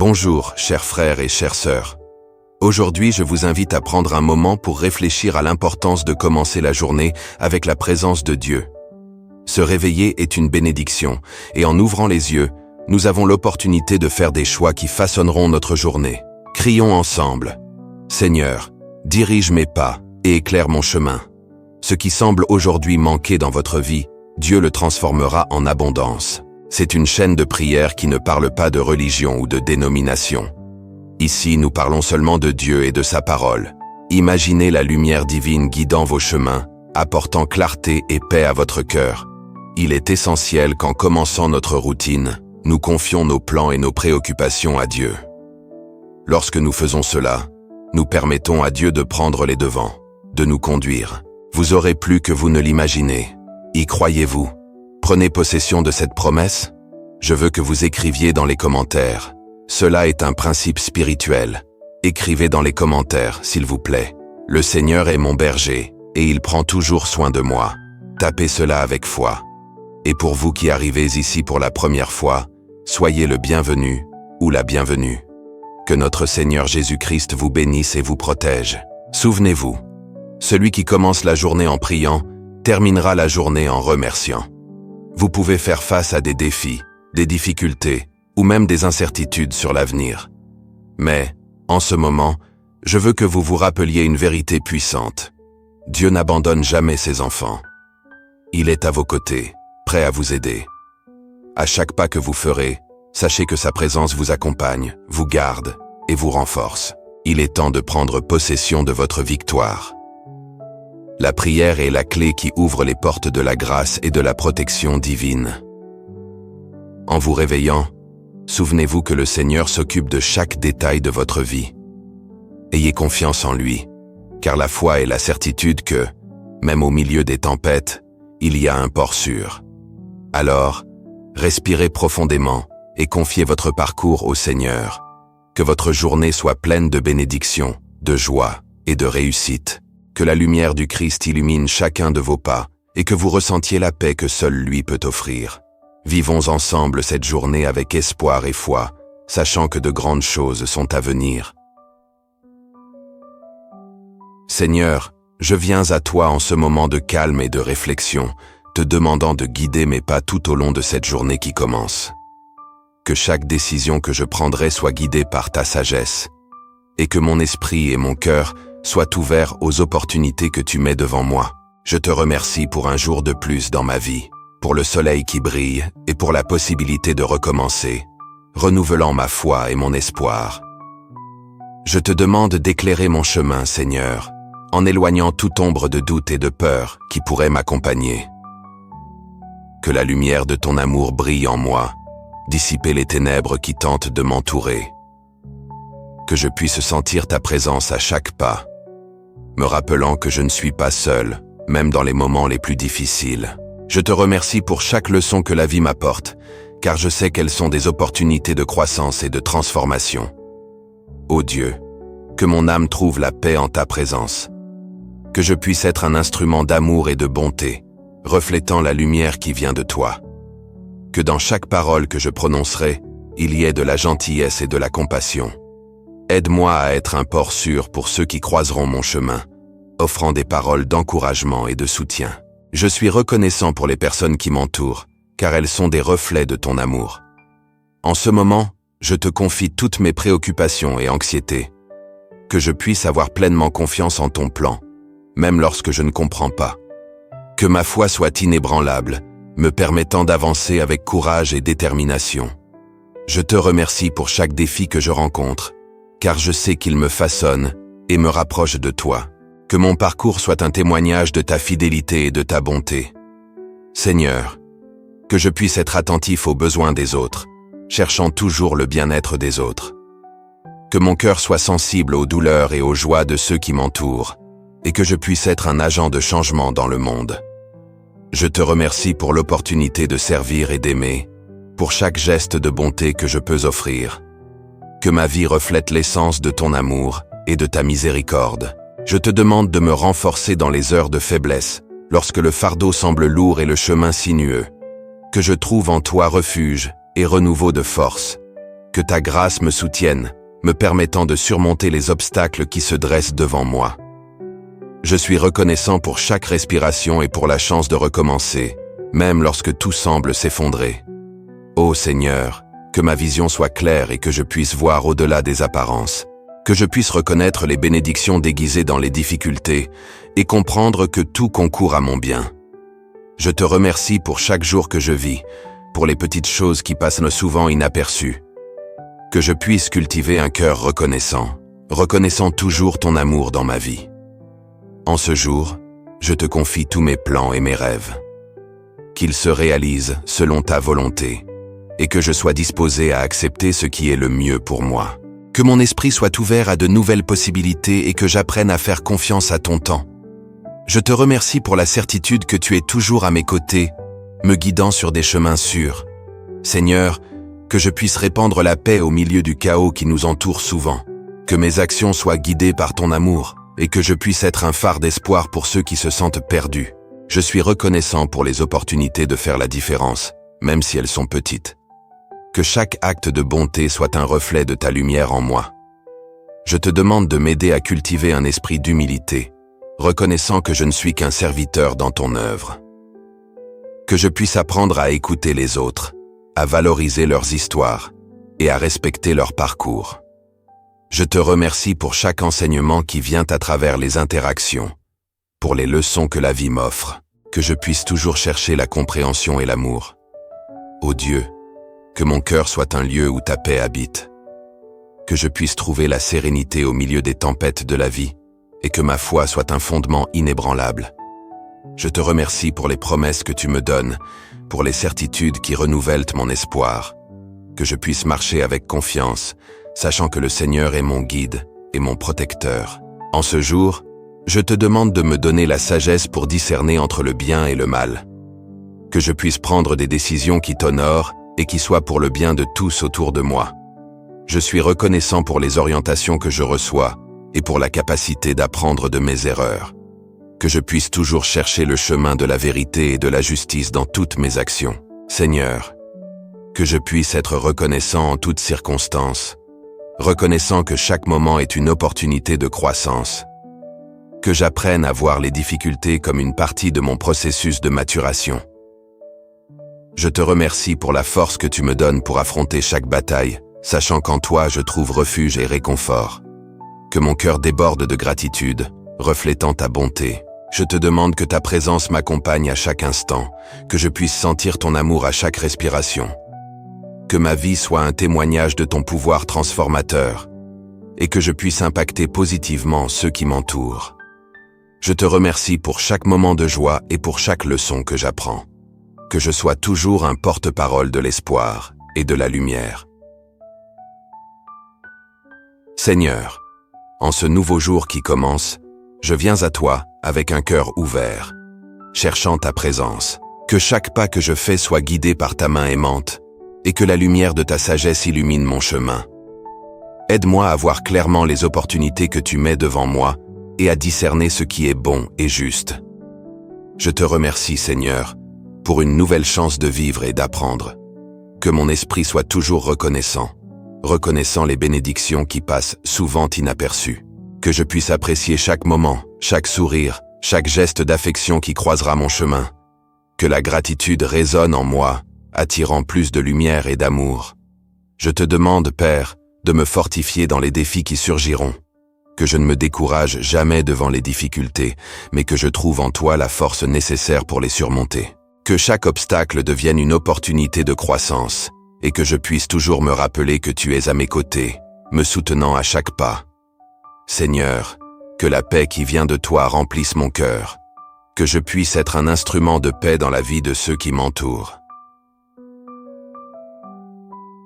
Bonjour, chers frères et chères sœurs. Aujourd'hui, je vous invite à prendre un moment pour réfléchir à l'importance de commencer la journée avec la présence de Dieu. Se réveiller est une bénédiction, et en ouvrant les yeux, nous avons l'opportunité de faire des choix qui façonneront notre journée. Crions ensemble. Seigneur, dirige mes pas et éclaire mon chemin. Ce qui semble aujourd'hui manquer dans votre vie, Dieu le transformera en abondance. C'est une chaîne de prière qui ne parle pas de religion ou de dénomination. Ici, nous parlons seulement de Dieu et de sa parole. Imaginez la lumière divine guidant vos chemins, apportant clarté et paix à votre cœur. Il est essentiel qu'en commençant notre routine, nous confions nos plans et nos préoccupations à Dieu. Lorsque nous faisons cela, nous permettons à Dieu de prendre les devants, de nous conduire. Vous aurez plus que vous ne l'imaginez. Y croyez-vous? Prenez possession de cette promesse. Je veux que vous écriviez dans les commentaires. Cela est un principe spirituel. Écrivez dans les commentaires, s'il vous plaît. Le Seigneur est mon berger, et il prend toujours soin de moi. Tapez cela avec foi. Et pour vous qui arrivez ici pour la première fois, soyez le bienvenu ou la bienvenue. Que notre Seigneur Jésus-Christ vous bénisse et vous protège. Souvenez-vous, celui qui commence la journée en priant, terminera la journée en remerciant. Vous pouvez faire face à des défis, des difficultés, ou même des incertitudes sur l'avenir. Mais, en ce moment, je veux que vous vous rappeliez une vérité puissante. Dieu n'abandonne jamais ses enfants. Il est à vos côtés, prêt à vous aider. À chaque pas que vous ferez, sachez que sa présence vous accompagne, vous garde et vous renforce. Il est temps de prendre possession de votre victoire. La prière est la clé qui ouvre les portes de la grâce et de la protection divine. En vous réveillant, souvenez-vous que le Seigneur s'occupe de chaque détail de votre vie. Ayez confiance en lui, car la foi est la certitude que, même au milieu des tempêtes, il y a un port sûr. Alors, respirez profondément et confiez votre parcours au Seigneur. Que votre journée soit pleine de bénédictions, de joie et de réussite. Que la lumière du Christ illumine chacun de vos pas et que vous ressentiez la paix que seul lui peut offrir. Vivons ensemble cette journée avec espoir et foi, sachant que de grandes choses sont à venir. Seigneur, je viens à toi en ce moment de calme et de réflexion, te demandant de guider mes pas tout au long de cette journée qui commence. Que chaque décision que je prendrai soit guidée par ta sagesse, et que mon esprit et mon cœur soient ouverts aux opportunités que tu mets devant moi. Je te remercie pour un jour de plus dans ma vie, pour le soleil qui brille et pour la possibilité de recommencer, renouvelant ma foi et mon espoir. Je te demande d'éclairer mon chemin, Seigneur, en éloignant toute ombre de doute et de peur qui pourrait m'accompagner. Que la lumière de ton amour brille en moi, dissiper les ténèbres qui tentent de m'entourer. Que je puisse sentir ta présence à chaque pas, me rappelant que je ne suis pas seul, même dans les moments les plus difficiles. Je te remercie pour chaque leçon que la vie m'apporte, car je sais qu'elles sont des opportunités de croissance et de transformation. Ô Dieu, que mon âme trouve la paix en ta présence, que je puisse être un instrument d'amour et de bonté, reflétant la lumière qui vient de toi. Que dans chaque parole que je prononcerai, il y ait de la gentillesse et de la compassion. Aide-moi à être un port sûr pour ceux qui croiseront mon chemin, offrant des paroles d'encouragement et de soutien. Je suis reconnaissant pour les personnes qui m'entourent, car elles sont des reflets de ton amour. En ce moment, je te confie toutes mes préoccupations et anxiétés. Que je puisse avoir pleinement confiance en ton plan, même lorsque je ne comprends pas. Que ma foi soit inébranlable, me permettant d'avancer avec courage et détermination. Je te remercie pour chaque défi que je rencontre, car je sais qu'il me façonne et me rapproche de toi. Que mon parcours soit un témoignage de ta fidélité et de ta bonté. Seigneur, que je puisse être attentif aux besoins des autres, cherchant toujours le bien-être des autres. Que mon cœur soit sensible aux douleurs et aux joies de ceux qui m'entourent, et que je puisse être un agent de changement dans le monde. Je te remercie pour l'opportunité de servir et d'aimer, pour chaque geste de bonté que je peux offrir. Que ma vie reflète l'essence de ton amour et de ta miséricorde. Je te demande de me renforcer dans les heures de faiblesse, lorsque le fardeau semble lourd et le chemin sinueux. Que je trouve en toi refuge et renouveau de force. Que ta grâce me soutienne, me permettant de surmonter les obstacles qui se dressent devant moi. Je suis reconnaissant pour chaque respiration et pour la chance de recommencer, même lorsque tout semble s'effondrer. Ô Seigneur, que ma vision soit claire et que je puisse voir au-delà des apparences, que je puisse reconnaître les bénédictions déguisées dans les difficultés et comprendre que tout concourt à mon bien. Je te remercie pour chaque jour que je vis, pour les petites choses qui passent souvent inaperçues. Que je puisse cultiver un cœur reconnaissant toujours ton amour dans ma vie. En ce jour, je te confie tous mes plans et mes rêves. Qu'ils se réalisent selon ta volonté, et que je sois disposé à accepter ce qui est le mieux pour moi. Que mon esprit soit ouvert à de nouvelles possibilités et que j'apprenne à faire confiance à ton temps. Je te remercie pour la certitude que tu es toujours à mes côtés, me guidant sur des chemins sûrs. Seigneur, que je puisse répandre la paix au milieu du chaos qui nous entoure souvent. Que mes actions soient guidées par ton amour et que je puisse être un phare d'espoir pour ceux qui se sentent perdus. Je suis reconnaissant pour les opportunités de faire la différence, même si elles sont petites. Que chaque acte de bonté soit un reflet de ta lumière en moi. Je te demande de m'aider à cultiver un esprit d'humilité, reconnaissant que je ne suis qu'un serviteur dans ton œuvre. Que je puisse apprendre à écouter les autres, à valoriser leurs histoires et à respecter leur parcours. Je te remercie pour chaque enseignement qui vient à travers les interactions, pour les leçons que la vie m'offre, que je puisse toujours chercher la compréhension et l'amour. Ô Dieu, que mon cœur soit un lieu où ta paix habite, que je puisse trouver la sérénité au milieu des tempêtes de la vie et que ma foi soit un fondement inébranlable. Je te remercie pour les promesses que tu me donnes, pour les certitudes qui renouvellent mon espoir, que je puisse marcher avec confiance, sachant que le Seigneur est mon guide et mon protecteur. En ce jour, je te demande de me donner la sagesse pour discerner entre le bien et le mal, que je puisse prendre des décisions qui t'honorent et qui soient pour le bien de tous autour de moi. Je suis reconnaissant pour les orientations que je reçois et pour la capacité d'apprendre de mes erreurs, que je puisse toujours chercher le chemin de la vérité et de la justice dans toutes mes actions. Seigneur, que je puisse être reconnaissant en toutes circonstances, reconnaissant que chaque moment est une opportunité de croissance, que j'apprenne à voir les difficultés comme une partie de mon processus de maturation. Je te remercie pour la force que tu me donnes pour affronter chaque bataille, sachant qu'en toi je trouve refuge et réconfort. Que mon cœur déborde de gratitude, reflétant ta bonté. Je te demande que ta présence m'accompagne à chaque instant, que je puisse sentir ton amour à chaque respiration. Que ma vie soit un témoignage de ton pouvoir transformateur, et que je puisse impacter positivement ceux qui m'entourent. Je te remercie pour chaque moment de joie et pour chaque leçon que j'apprends. Que je sois toujours un porte-parole de l'espoir et de la lumière. Seigneur, en ce nouveau jour qui commence, je viens à toi avec un cœur ouvert, cherchant ta présence. Que chaque pas que je fais soit guidé par ta main aimante et que la lumière de ta sagesse illumine mon chemin. Aide-moi à voir clairement les opportunités que tu mets devant moi et à discerner ce qui est bon et juste. Je te remercie, Seigneur, pour une nouvelle chance de vivre et d'apprendre. Que mon esprit soit toujours reconnaissant les bénédictions qui passent souvent inaperçues. Que je puisse apprécier chaque moment, chaque sourire, chaque geste d'affection qui croisera mon chemin. Que la gratitude résonne en moi, attirant plus de lumière et d'amour. Je te demande, Père, de me fortifier dans les défis qui surgiront. Que je ne me décourage jamais devant les difficultés, mais que je trouve en toi la force nécessaire pour les surmonter. Que chaque obstacle devienne une opportunité de croissance, et que je puisse toujours me rappeler que tu es à mes côtés, me soutenant à chaque pas. Seigneur, que la paix qui vient de toi remplisse mon cœur, que je puisse être un instrument de paix dans la vie de ceux qui m'entourent.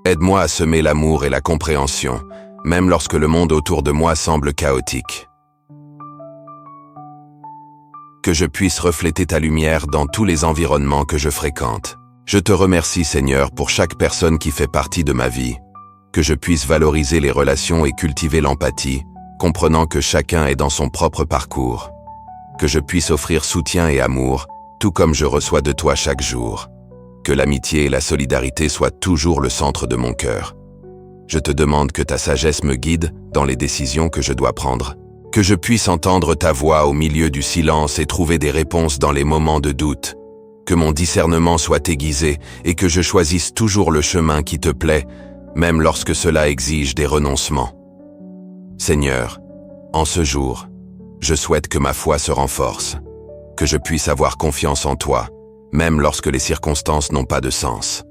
Aide-moi à semer l'amour et la compréhension, même lorsque le monde autour de moi semble chaotique. Que je puisse refléter ta lumière dans tous les environnements que je fréquente. Je te remercie, Seigneur, pour chaque personne qui fait partie de ma vie. Que je puisse valoriser les relations et cultiver l'empathie, comprenant que chacun est dans son propre parcours. Que je puisse offrir soutien et amour, tout comme je reçois de toi chaque jour. Que l'amitié et la solidarité soient toujours le centre de mon cœur. Je te demande que ta sagesse me guide dans les décisions que je dois prendre. Que je puisse entendre ta voix au milieu du silence et trouver des réponses dans les moments de doute. Que mon discernement soit aiguisé et que je choisisse toujours le chemin qui te plaît, même lorsque cela exige des renoncements. Seigneur, en ce jour, je souhaite que ma foi se renforce, que je puisse avoir confiance en toi, même lorsque les circonstances n'ont pas de sens.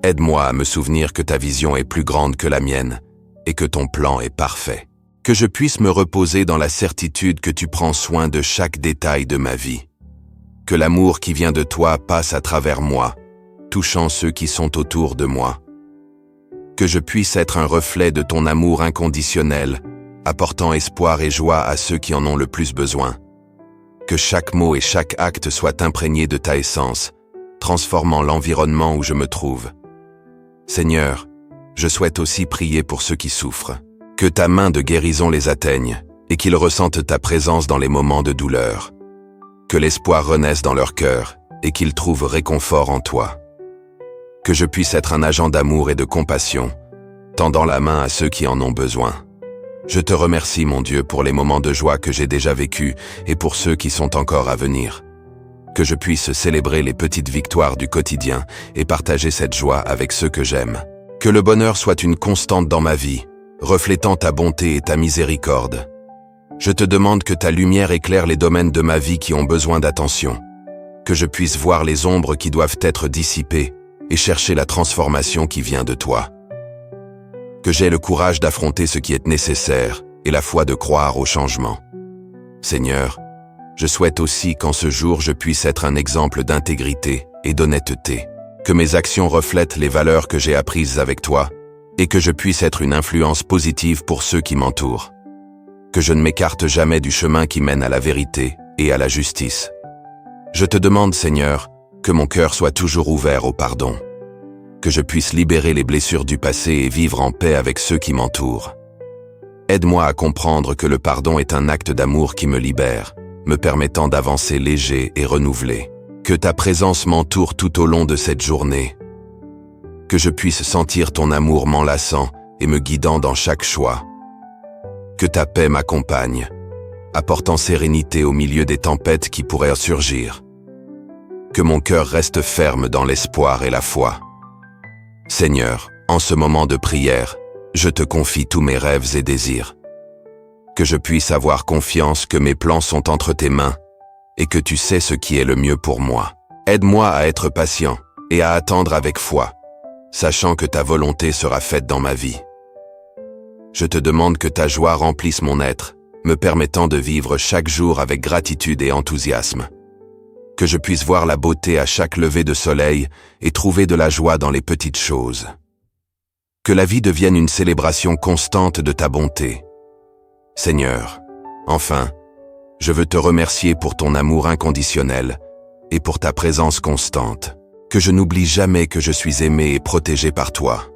Aide-moi à me souvenir que ta vision est plus grande que la mienne et que ton plan est parfait. Que je puisse me reposer dans la certitude que tu prends soin de chaque détail de ma vie. Que l'amour qui vient de toi passe à travers moi, touchant ceux qui sont autour de moi. Que je puisse être un reflet de ton amour inconditionnel, apportant espoir et joie à ceux qui en ont le plus besoin. Que chaque mot et chaque acte soient imprégnés de ta essence, transformant l'environnement où je me trouve. Seigneur, je souhaite aussi prier pour ceux qui souffrent. Que ta main de guérison les atteigne et qu'ils ressentent ta présence dans les moments de douleur. Que l'espoir renaisse dans leur cœur et qu'ils trouvent réconfort en toi. Que je puisse être un agent d'amour et de compassion, tendant la main à ceux qui en ont besoin. Je te remercie, mon Dieu, pour les moments de joie que j'ai déjà vécus et pour ceux qui sont encore à venir. Que je puisse célébrer les petites victoires du quotidien et partager cette joie avec ceux que j'aime. Que le bonheur soit une constante dans ma vie, reflétant ta bonté et ta miséricorde. Je te demande que ta lumière éclaire les domaines de ma vie qui ont besoin d'attention, que je puisse voir les ombres qui doivent être dissipées et chercher la transformation qui vient de toi. Que j'aie le courage d'affronter ce qui est nécessaire et la foi de croire au changement. Seigneur, je souhaite aussi qu'en ce jour je puisse être un exemple d'intégrité et d'honnêteté, que mes actions reflètent les valeurs que j'ai apprises avec toi et que je puisse être une influence positive pour ceux qui m'entourent. Que je ne m'écarte jamais du chemin qui mène à la vérité et à la justice. Je te demande, Seigneur, que mon cœur soit toujours ouvert au pardon, que je puisse libérer les blessures du passé et vivre en paix avec ceux qui m'entourent. Aide-moi à comprendre que le pardon est un acte d'amour qui me libère, me permettant d'avancer léger et renouvelé. Que ta présence m'entoure tout au long de cette journée. Que je puisse sentir ton amour m'enlaçant et me guidant dans chaque choix. Que ta paix m'accompagne, apportant sérénité au milieu des tempêtes qui pourraient surgir. Que mon cœur reste ferme dans l'espoir et la foi. Seigneur, en ce moment de prière, je te confie tous mes rêves et désirs. Que je puisse avoir confiance que mes plans sont entre tes mains et que tu sais ce qui est le mieux pour moi. Aide-moi à être patient et à attendre avec foi, sachant que ta volonté sera faite dans ma vie. Je te demande que ta joie remplisse mon être, me permettant de vivre chaque jour avec gratitude et enthousiasme. Que je puisse voir la beauté à chaque lever de soleil et trouver de la joie dans les petites choses. Que la vie devienne une célébration constante de ta bonté. Seigneur, enfin, je veux te remercier pour ton amour inconditionnel et pour ta présence constante. Que je n'oublie jamais que je suis aimé et protégé par toi.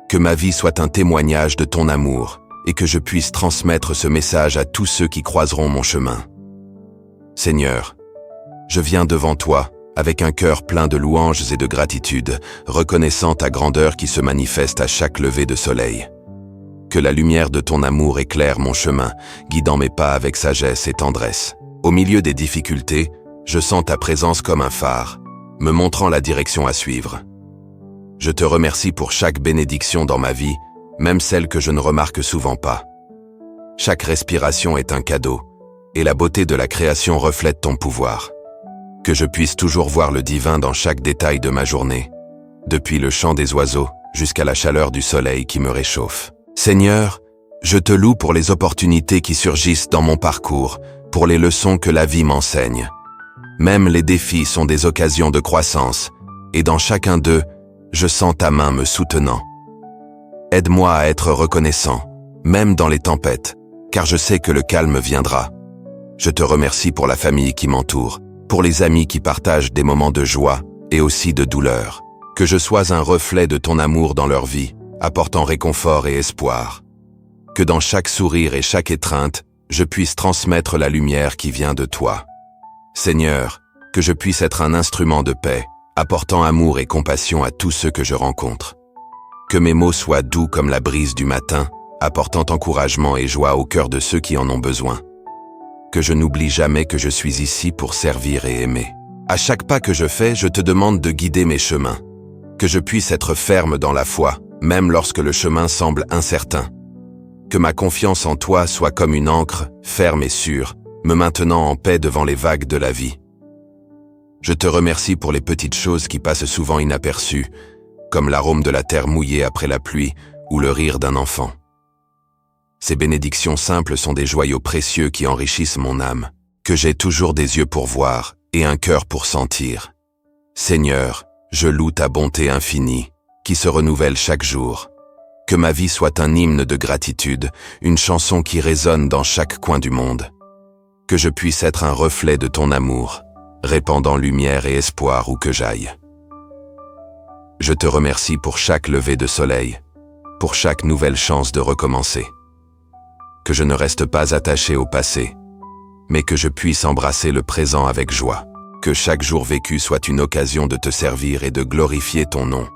Que ma vie soit un témoignage de ton amour et que je puisse transmettre ce message à tous ceux qui croiseront mon chemin. Seigneur, je viens devant toi avec un cœur plein de louanges et de gratitude, reconnaissant ta grandeur qui se manifeste à chaque lever de soleil. Que la lumière de ton amour éclaire mon chemin, guidant mes pas avec sagesse et tendresse. Au milieu des difficultés, je sens ta présence comme un phare, me montrant la direction à suivre. Je te remercie pour chaque bénédiction dans ma vie, même celle que je ne remarque souvent pas. Chaque respiration est un cadeau, et la beauté de la création reflète ton pouvoir. Que je puisse toujours voir le divin dans chaque détail de ma journée, depuis le chant des oiseaux jusqu'à la chaleur du soleil qui me réchauffe. Seigneur, je te loue pour les opportunités qui surgissent dans mon parcours, pour les leçons que la vie m'enseigne. Même les défis sont des occasions de croissance, et dans chacun d'eux, je sens ta main me soutenant. Aide-moi à être reconnaissant, même dans les tempêtes, car je sais que le calme viendra. Je te remercie pour la famille qui m'entoure, pour les amis qui partagent des moments de joie et aussi de douleur. Que je sois un reflet de ton amour dans leur vie, apportant réconfort et espoir. Que dans chaque sourire et chaque étreinte, je puisse transmettre la lumière qui vient de toi. Seigneur, que je puisse être un instrument de paix, apportant amour et compassion à tous ceux que je rencontre. Que mes mots soient doux comme la brise du matin, apportant encouragement et joie au cœur de ceux qui en ont besoin. Que je n'oublie jamais que je suis ici pour servir et aimer. À chaque pas que je fais, je te demande de guider mes chemins. Que je puisse être ferme dans la foi, même lorsque le chemin semble incertain. Que ma confiance en toi soit comme une ancre, ferme et sûre, me maintenant en paix devant les vagues de la vie. Je te remercie pour les petites choses qui passent souvent inaperçues, comme l'arôme de la terre mouillée après la pluie ou le rire d'un enfant. Ces bénédictions simples sont des joyaux précieux qui enrichissent mon âme, que j'ai toujours des yeux pour voir et un cœur pour sentir. Seigneur, je loue ta bonté infinie, qui se renouvelle chaque jour. Que ma vie soit un hymne de gratitude, une chanson qui résonne dans chaque coin du monde. Que je puisse être un reflet de ton amour, répandant lumière et espoir où que j'aille. Je te remercie pour chaque lever de soleil, pour chaque nouvelle chance de recommencer. Que je ne reste pas attaché au passé, mais que je puisse embrasser le présent avec joie. Que chaque jour vécu soit une occasion de te servir et de glorifier ton nom.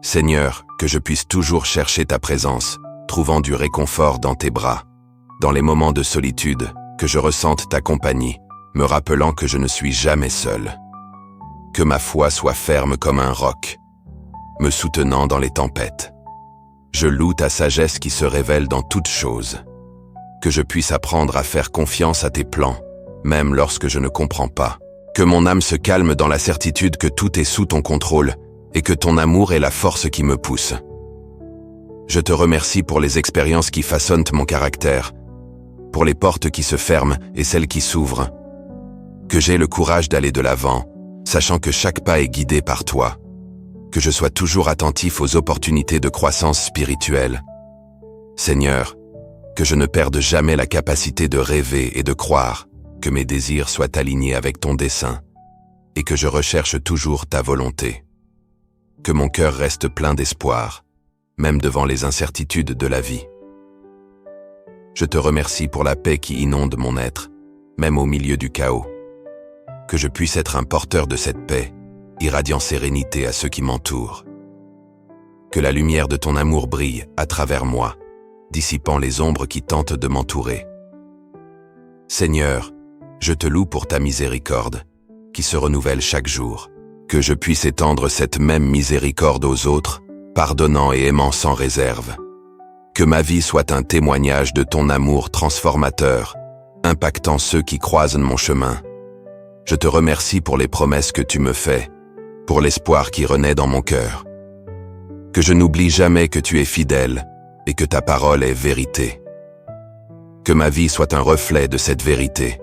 Seigneur, que je puisse toujours chercher ta présence, trouvant du réconfort dans tes bras. Dans les moments de solitude, que je ressente ta compagnie, me rappelant que je ne suis jamais seul. Que ma foi soit ferme comme un roc, me soutenant dans les tempêtes. Je loue ta sagesse qui se révèle dans toutes choses. Que je puisse apprendre à faire confiance à tes plans, même lorsque je ne comprends pas. Que mon âme se calme dans la certitude que tout est sous ton contrôle et que ton amour est la force qui me pousse. Je te remercie pour les expériences qui façonnent mon caractère, pour les portes qui se ferment et celles qui s'ouvrent. Que j'ai le courage d'aller de l'avant, sachant que chaque pas est guidé par toi. Que je sois toujours attentif aux opportunités de croissance spirituelle. Seigneur, que je ne perde jamais la capacité de rêver et de croire, que mes désirs soient alignés avec ton dessein, et que je recherche toujours ta volonté. Que mon cœur reste plein d'espoir, même devant les incertitudes de la vie. Je te remercie pour la paix qui inonde mon être, même au milieu du chaos. Que je puisse être un porteur de cette paix, irradiant sérénité à ceux qui m'entourent. Que la lumière de ton amour brille à travers moi, dissipant les ombres qui tentent de m'entourer. Seigneur, je te loue pour ta miséricorde, qui se renouvelle chaque jour. Que je puisse étendre cette même miséricorde aux autres, pardonnant et aimant sans réserve. Que ma vie soit un témoignage de ton amour transformateur, impactant ceux qui croisent mon chemin. Je te remercie pour les promesses que tu me fais, pour l'espoir qui renaît dans mon cœur. Que je n'oublie jamais que tu es fidèle et que ta parole est vérité. Que ma vie soit un reflet de cette vérité,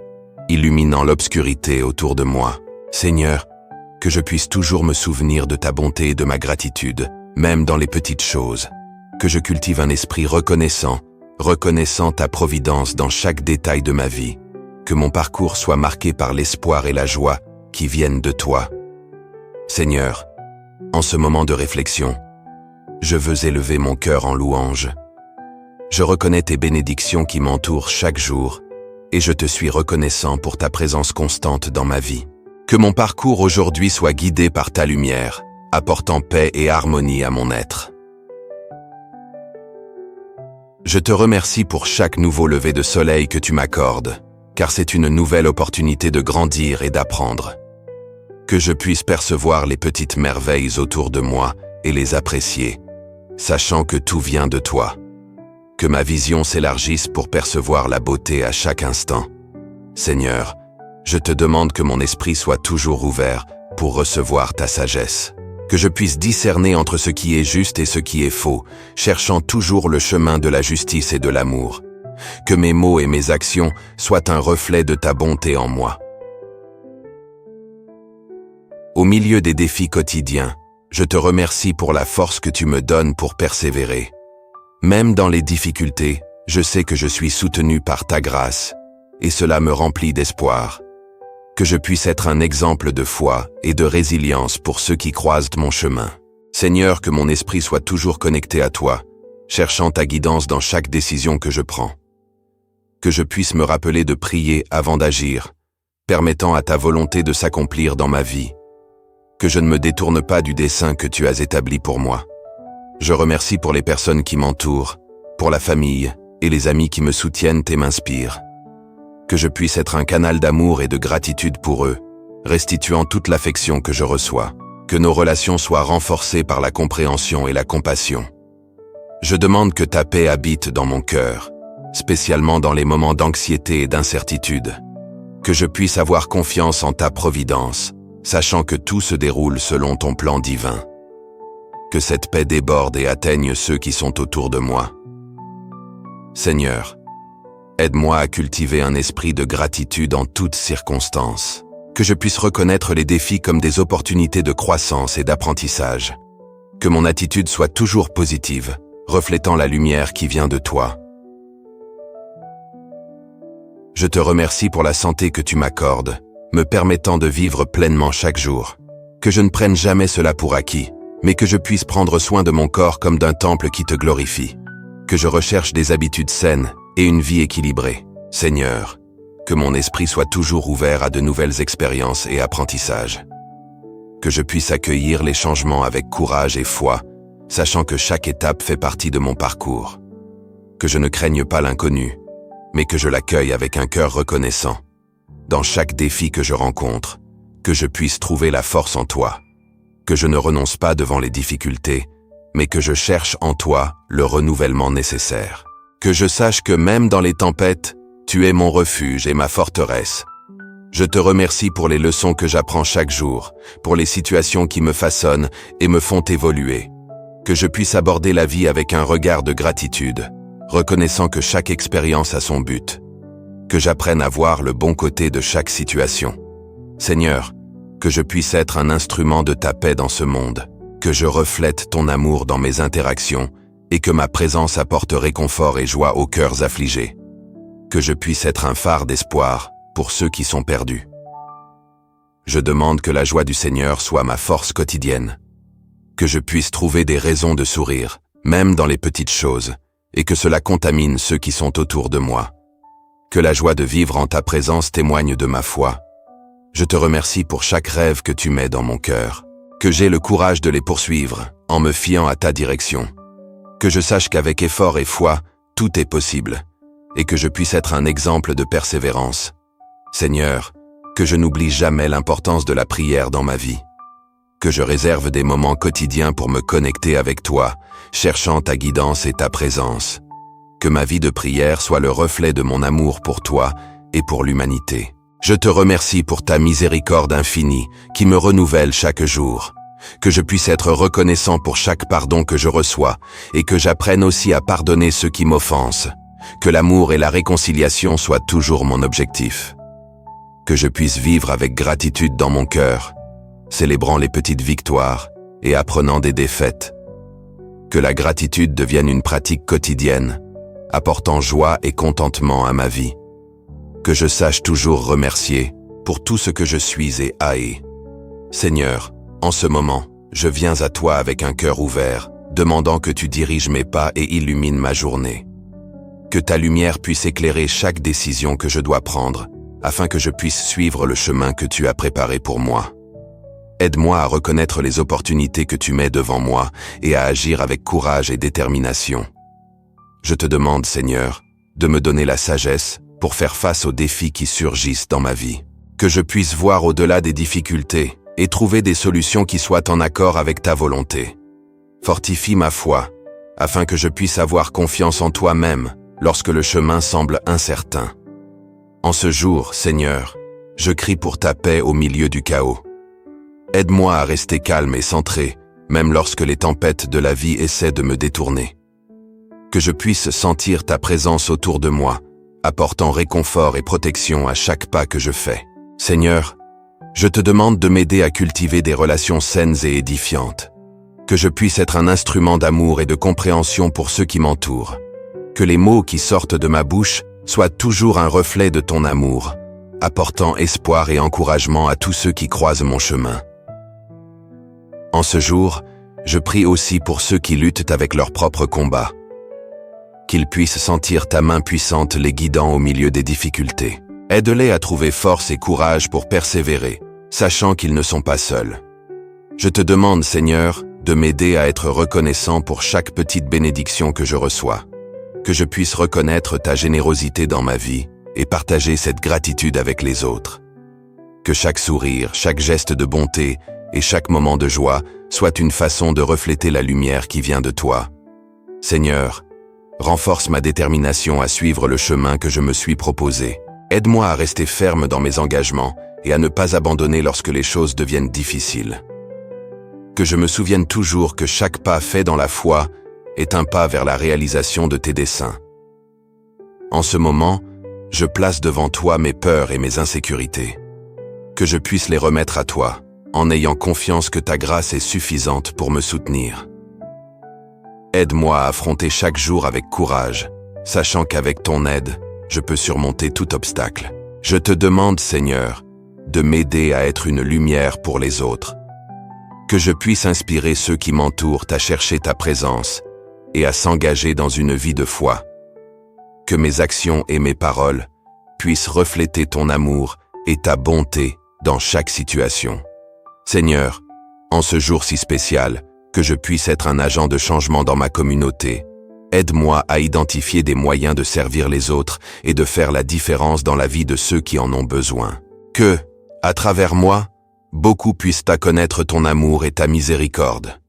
illuminant l'obscurité autour de moi. Seigneur, que je puisse toujours me souvenir de ta bonté et de ma gratitude, même dans les petites choses. Que je cultive un esprit reconnaissant ta providence dans chaque détail de ma vie. Que mon parcours soit marqué par l'espoir et la joie qui viennent de toi. Seigneur, en ce moment de réflexion, je veux élever mon cœur en louange. Je reconnais tes bénédictions qui m'entourent chaque jour, et je te suis reconnaissant pour ta présence constante dans ma vie. Que mon parcours aujourd'hui soit guidé par ta lumière, apportant paix et harmonie à mon être. Je te remercie pour chaque nouveau lever de soleil que tu m'accordes, car c'est une nouvelle opportunité de grandir et d'apprendre. Que je puisse percevoir les petites merveilles autour de moi et les apprécier, sachant que tout vient de toi. Que ma vision s'élargisse pour percevoir la beauté à chaque instant. Seigneur, je te demande que mon esprit soit toujours ouvert pour recevoir ta sagesse. Que je puisse discerner entre ce qui est juste et ce qui est faux, cherchant toujours le chemin de la justice et de l'amour. Que mes mots et mes actions soient un reflet de ta bonté en moi. Au milieu des défis quotidiens, je te remercie pour la force que tu me donnes pour persévérer. Même dans les difficultés, je sais que je suis soutenu par ta grâce, et cela me remplit d'espoir. Que je puisse être un exemple de foi et de résilience pour ceux qui croisent mon chemin. Seigneur, que mon esprit soit toujours connecté à toi, cherchant ta guidance dans chaque décision que je prends. Que je puisse me rappeler de prier avant d'agir, permettant à ta volonté de s'accomplir dans ma vie. Que je ne me détourne pas du dessein que tu as établi pour moi. Je remercie pour les personnes qui m'entourent, pour la famille et les amis qui me soutiennent et m'inspirent. Que je puisse être un canal d'amour et de gratitude pour eux, restituant toute l'affection que je reçois. Que nos relations soient renforcées par la compréhension et la compassion. Je demande que ta paix habite dans mon cœur, spécialement dans les moments d'anxiété et d'incertitude. Que je puisse avoir confiance en ta providence, sachant que tout se déroule selon ton plan divin. Que cette paix déborde et atteigne ceux qui sont autour de moi. Seigneur, aide-moi à cultiver un esprit de gratitude en toutes circonstances. Que je puisse reconnaître les défis comme des opportunités de croissance et d'apprentissage. Que mon attitude soit toujours positive, reflétant la lumière qui vient de toi. Je te remercie pour la santé que tu m'accordes, me permettant de vivre pleinement chaque jour. Que je ne prenne jamais cela pour acquis, mais que je puisse prendre soin de mon corps comme d'un temple qui te glorifie. Que je recherche des habitudes saines et une vie équilibrée. Seigneur, que mon esprit soit toujours ouvert à de nouvelles expériences et apprentissages. Que je puisse accueillir les changements avec courage et foi, sachant que chaque étape fait partie de mon parcours. Que je ne craigne pas l'inconnu, mais que je l'accueille avec un cœur reconnaissant. Dans chaque défi que je rencontre, que je puisse trouver la force en toi. Que je ne renonce pas devant les difficultés, mais que je cherche en toi le renouvellement nécessaire. Que je sache que même dans les tempêtes, tu es mon refuge et ma forteresse. Je te remercie pour les leçons que j'apprends chaque jour, pour les situations qui me façonnent et me font évoluer. Que je puisse aborder la vie avec un regard de gratitude, reconnaissant que chaque expérience a son but. Que j'apprenne à voir le bon côté de chaque situation. Seigneur, que je puisse être un instrument de ta paix dans ce monde. Que je reflète ton amour dans mes interactions et que ma présence apporte réconfort et joie aux cœurs affligés. Que je puisse être un phare d'espoir pour ceux qui sont perdus. Je demande que la joie du Seigneur soit ma force quotidienne. Que je puisse trouver des raisons de sourire, même dans les petites choses, et que cela contamine ceux qui sont autour de moi. Que la joie de vivre en ta présence témoigne de ma foi. Je te remercie pour chaque rêve que tu mets dans mon cœur. Que j'ai le courage de les poursuivre, en me fiant à ta direction. Que je sache qu'avec effort et foi, tout est possible. Et que je puisse être un exemple de persévérance. Seigneur, que je n'oublie jamais l'importance de la prière dans ma vie. Que je réserve des moments quotidiens pour me connecter avec toi, cherchant ta guidance et ta présence. Que ma vie de prière soit le reflet de mon amour pour toi et pour l'humanité. Je te remercie pour ta miséricorde infinie qui me renouvelle chaque jour. Que je puisse être reconnaissant pour chaque pardon que je reçois et que j'apprenne aussi à pardonner ceux qui m'offensent. Que l'amour et la réconciliation soient toujours mon objectif. Que je puisse vivre avec gratitude dans mon cœur, célébrant les petites victoires et apprenant des défaites. Que la gratitude devienne une pratique quotidienne, apportant joie et contentement à ma vie. Que je sache toujours remercier pour tout ce que je suis et hais. Seigneur, en ce moment, je viens à toi avec un cœur ouvert, demandant que tu diriges mes pas et illumines ma journée. Que ta lumière puisse éclairer chaque décision que je dois prendre, afin que je puisse suivre le chemin que tu as préparé pour moi. Aide-moi à reconnaître les opportunités que tu mets devant moi et à agir avec courage et détermination. Je te demande, Seigneur, de me donner la sagesse pour faire face aux défis qui surgissent dans ma vie. Que je puisse voir au-delà des difficultés et trouver des solutions qui soient en accord avec ta volonté. Fortifie ma foi, afin que je puisse avoir confiance en toi-même lorsque le chemin semble incertain. En ce jour, Seigneur, je crie pour ta paix au milieu du chaos. Aide-moi à rester calme et centré, même lorsque les tempêtes de la vie essaient de me détourner. Que je puisse sentir ta présence autour de moi, apportant réconfort et protection à chaque pas que je fais. Seigneur, je te demande de m'aider à cultiver des relations saines et édifiantes. Que je puisse être un instrument d'amour et de compréhension pour ceux qui m'entourent. Que les mots qui sortent de ma bouche soient toujours un reflet de ton amour, apportant espoir et encouragement à tous ceux qui croisent mon chemin. En ce jour, je prie aussi pour ceux qui luttent avec leurs propres combats. Qu'ils puissent sentir ta main puissante les guidant au milieu des difficultés. Aide-les à trouver force et courage pour persévérer, sachant qu'ils ne sont pas seuls. Je te demande, Seigneur, de m'aider à être reconnaissant pour chaque petite bénédiction que je reçois, que je puisse reconnaître ta générosité dans ma vie et partager cette gratitude avec les autres. Que chaque sourire, chaque geste de bonté et chaque moment de joie soit une façon de refléter la lumière qui vient de toi. Seigneur, renforce ma détermination à suivre le chemin que je me suis proposé. Aide-moi à rester ferme dans mes engagements et à ne pas abandonner lorsque les choses deviennent difficiles. Que je me souvienne toujours que chaque pas fait dans la foi est un pas vers la réalisation de tes desseins. En ce moment, je place devant toi mes peurs et mes insécurités. Que je puisse les remettre à toi, en ayant confiance que ta grâce est suffisante pour me soutenir. Aide-moi à affronter chaque jour avec courage, sachant qu'avec ton aide, je peux surmonter tout obstacle. Je te demande, Seigneur, de m'aider à être une lumière pour les autres. Que je puisse inspirer ceux qui m'entourent à chercher ta présence et à s'engager dans une vie de foi. Que mes actions et mes paroles puissent refléter ton amour et ta bonté dans chaque situation. Seigneur, en ce jour si spécial, que je puisse être un agent de changement dans ma communauté. Aide-moi à identifier des moyens de servir les autres et de faire la différence dans la vie de ceux qui en ont besoin. Que, à travers moi, beaucoup puissent à connaître ton amour et ta miséricorde.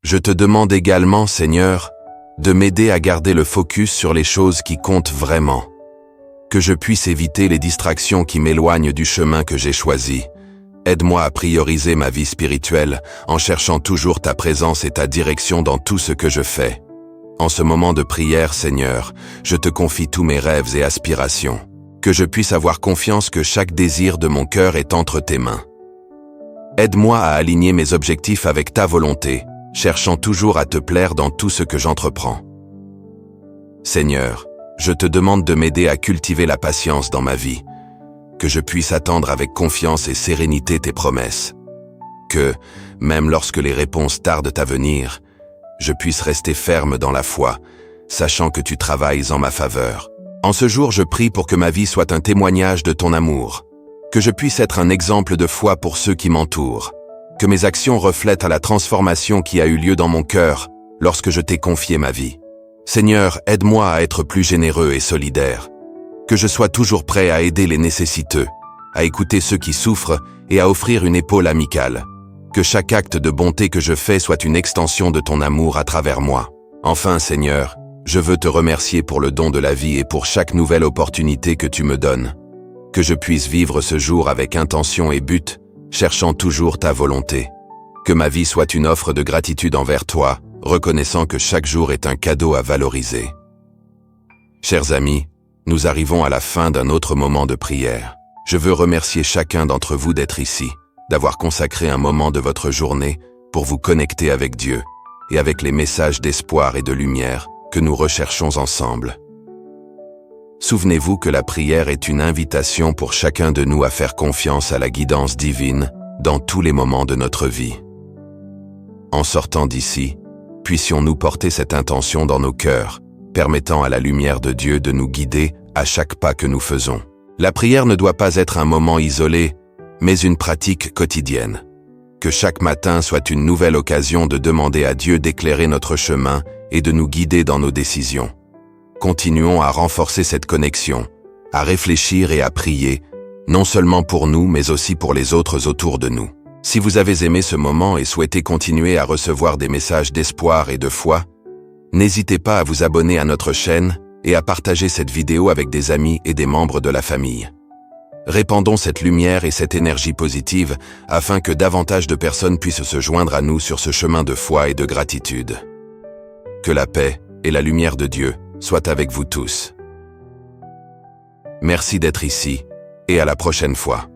Je te demande également, Seigneur, de m'aider à garder le focus sur les choses qui comptent vraiment. Que je puisse éviter les distractions qui m'éloignent du chemin que j'ai choisi. Aide-moi à prioriser ma vie spirituelle en cherchant toujours ta présence et ta direction dans tout ce que je fais. En ce moment de prière, Seigneur, je te confie tous mes rêves et aspirations. Que je puisse avoir confiance que chaque désir de mon cœur est entre tes mains. Aide-moi à aligner mes objectifs avec ta volonté, cherchant toujours à te plaire dans tout ce que j'entreprends. Seigneur, je te demande de m'aider à cultiver la patience dans ma vie, que je puisse attendre avec confiance et sérénité tes promesses. Que, même lorsque les réponses tardent à venir, je puisse rester ferme dans la foi, sachant que tu travailles en ma faveur. En ce jour, je prie pour que ma vie soit un témoignage de ton amour, que je puisse être un exemple de foi pour ceux qui m'entourent, que mes actions reflètent à la transformation qui a eu lieu dans mon cœur lorsque je t'ai confié ma vie. Seigneur, aide-moi à être plus généreux et solidaire, que je sois toujours prêt à aider les nécessiteux, à écouter ceux qui souffrent et à offrir une épaule amicale. Que chaque acte de bonté que je fais soit une extension de ton amour à travers moi. Enfin, Seigneur, je veux te remercier pour le don de la vie et pour chaque nouvelle opportunité que tu me donnes. Que je puisse vivre ce jour avec intention et but, cherchant toujours ta volonté. Que ma vie soit une offre de gratitude envers toi, reconnaissant que chaque jour est un cadeau à valoriser. Chers amis, nous arrivons à la fin d'un autre moment de prière. Je veux remercier chacun d'entre vous d'être ici, d'avoir consacré un moment de votre journée pour vous connecter avec Dieu et avec les messages d'espoir et de lumière que nous recherchons ensemble. Souvenez-vous que la prière est une invitation pour chacun de nous à faire confiance à la guidance divine dans tous les moments de notre vie. En sortant d'ici, puissions-nous porter cette intention dans nos cœurs, permettant à la lumière de Dieu de nous guider à chaque pas que nous faisons. La prière ne doit pas être un moment isolé, mais une pratique quotidienne. Que chaque matin soit une nouvelle occasion de demander à Dieu d'éclairer notre chemin et de nous guider dans nos décisions. Continuons à renforcer cette connexion, à réfléchir et à prier, non seulement pour nous, mais aussi pour les autres autour de nous. Si vous avez aimé ce moment et souhaitez continuer à recevoir des messages d'espoir et de foi, n'hésitez pas à vous abonner à notre chaîne et à partager cette vidéo avec des amis et des membres de la famille. Répandons cette lumière et cette énergie positive afin que davantage de personnes puissent se joindre à nous sur ce chemin de foi et de gratitude. Que la paix et la lumière de Dieu soient avec vous tous. Merci d'être ici et à la prochaine fois.